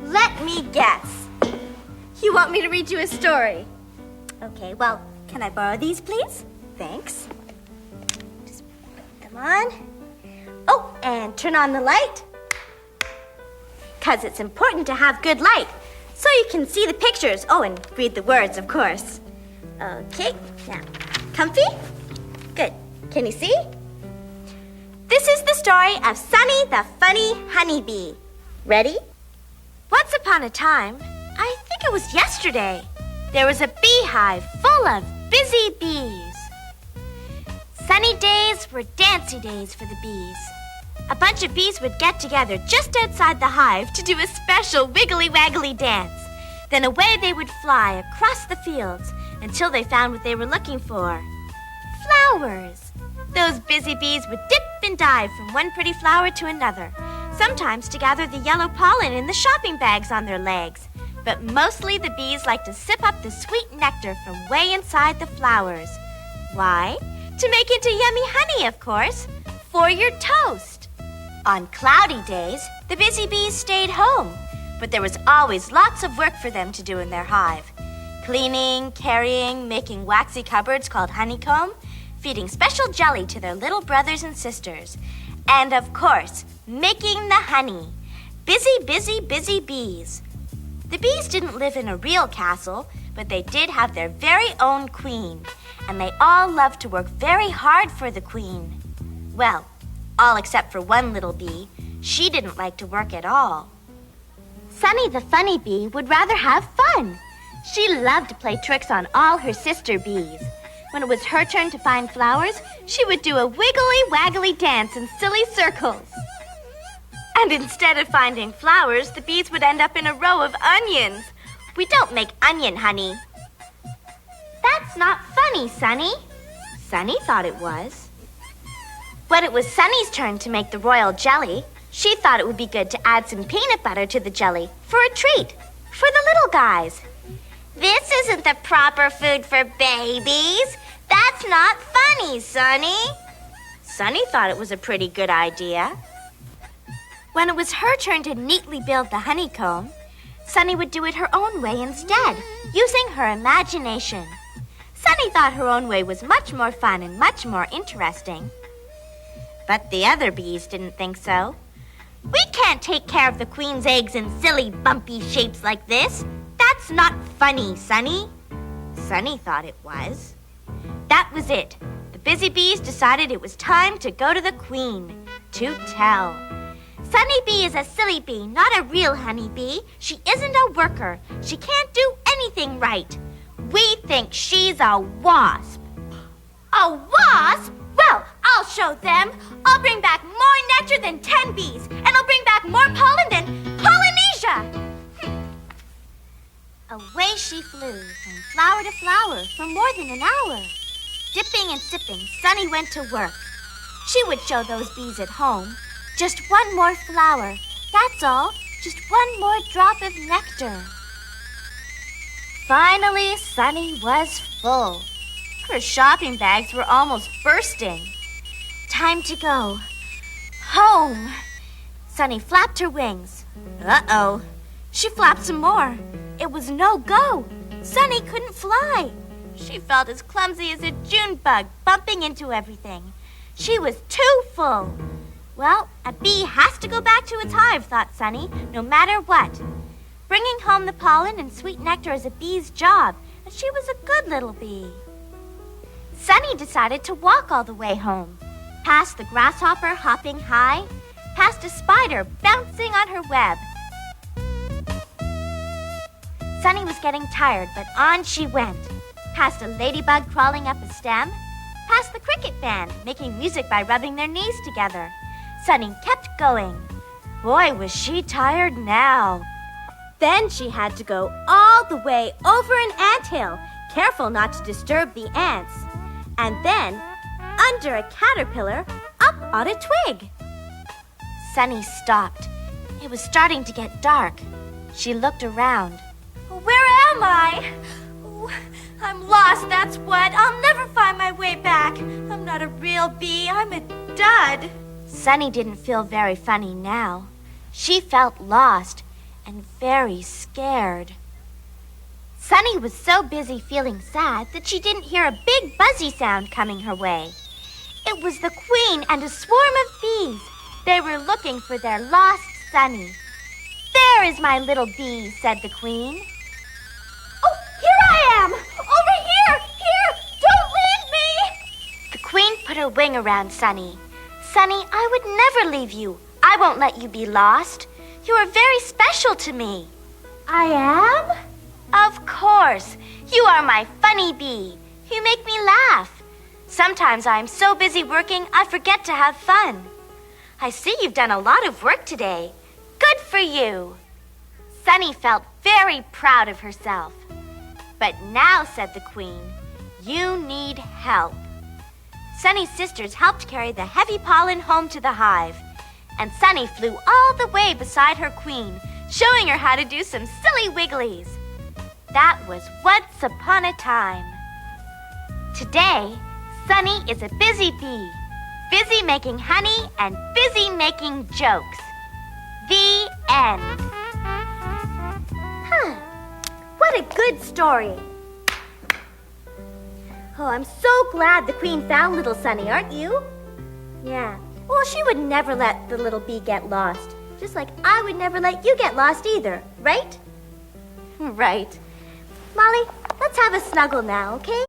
Let me guess. You want me to read you a story? Okay, well, can I borrow these, please? Thanks. Just put them on. Oh, and turn on the light. 'Cause it's important to have good light, so you can see the pictures. Oh, and read the words, of course. Okay, now, comfy? Good. Can you see? This is the story of Sunny the Funny Honeybee. Ready? Once upon a time, I think it was yesterday, there was a beehive full of busy bees. Sunny days were dancy days for the bees. A bunch of bees would get together just outside the hive to do a special wiggly-waggly dance. Then away they would fly across the fields until they found what they were looking for. Flowers. Those busy bees would dip and dive from one pretty flower to another, sometimes to gather the yellow pollen in the shopping bags on their legs. But mostly the bees like to sip up the sweet nectar from way inside the flowers. Why? To make into yummy honey, of course, for your toast. On cloudy days, the busy bees stayed home, but there was always lots of work for them to do in their hive. Cleaning, carrying, making waxy cupboards called honeycomb, feeding special jelly to their little brothers and sisters, and of course, making the honey. Busy, busy, busy bees. The bees didn't live in a real castle, but they did have their very own queen, and they all loved to work very hard for the queen. Well, all except for one little bee. She didn't like to work at all. Sunny the Funny Bee would rather have fun. She loved to play tricks on all her sister bees. When it was her turn to find flowers, she would do a wiggly-waggly dance in silly circles. And instead of finding flowers, the bees would end up in a row of onions. We don't make onion honey. That's not funny, Sunny. Sunny thought it was. When it was Sunny's turn to make the royal jelly, she thought it would be good to add some peanut butter to the jelly for a treat, for the little guys. This isn't the proper food for babies. That's not funny, Sunny. Sunny thought it was a pretty good idea. When it was her turn to neatly build the honeycomb, Sunny would do it her own way instead, using her imagination. Sunny thought her own way was much more fun and much more interesting. But the other bees didn't think so. We can't take care of the queen's eggs in silly, bumpy shapes like this. That's not funny, Sunny. Sunny thought it was. That was it. The busy bees decided it was time to go to the queen to tell. Sunny Bee is a silly bee, not a real honeybee. She isn't a worker. She can't do anything right. We think she's a wasp. A wasp? Well, I'll show them. I'll bring back more nectar than 10 bees, and I'll bring back more pollen than Polynesia. Away she flew, from flower to flower, for more than an hour. Dipping and sipping, Sunny went to work. She would show those bees at home. Just one more flower, that's all. Just one more drop of nectar. Finally, Sunny was full. Her shopping bags were almost bursting. Time to go. Home. Sunny flapped her wings. Uh-oh. She flapped some more. It was no go. Sunny couldn't fly. She felt as clumsy as a June bug, bumping into everything. She was too full. Well, a bee has to go back to its hive, thought Sunny, no matter what. Bringing home the pollen and sweet nectar is a bee's job, and she was a good little bee. Sunny decided to walk all the way home, past the grasshopper hopping high, past a spider bouncing on her web. Sunny was getting tired, but on she went, past a ladybug crawling up a stem, past the cricket band making music by rubbing their knees together. Sunny kept going. Boy, was she tired now. Then she had to go all the way over an anthill, careful not to disturb the ants. And then, under a caterpillar, up on a twig. Sunny stopped. It was starting to get dark. She looked around. Where am I? Oh, I'm lost, that's what. I'll never find my way back. I'm not a real bee. I'm a dud. Sunny didn't feel very funny now. She felt lost and very scared. Sunny was so busy feeling sad that she didn't hear a big buzzy sound coming her way. It was the queen and a swarm of bees. They were looking for their lost Sunny. "There is my little bee," said the queen. Oh, here I am! Over here! Here! Don't leave me! The queen put her wing around Sunny. "Sunny, I would never leave you. I won't let you be lost. You are very special to me." I am? Of course. You are my funny bee. You make me laugh. Sometimes I am so busy working, I forget to have fun. I see you've done a lot of work today. Good for you. Sunny felt very proud of herself. "But now," said the queen, "you need help." Sunny's sisters helped carry the heavy pollen home to the hive, and Sunny flew all the way beside her queen, showing her how to do some silly wigglies. That was once upon a time. Today, Sunny is a busy bee, busy making honey and busy making jokes. The end. What a good story. Oh, I'm so glad the queen found little Sunny, aren't you? Yeah. Well, she would never let the little bee get lost. Just like I would never let you get lost either, right? Right. Molly, let's have a snuggle now, okay?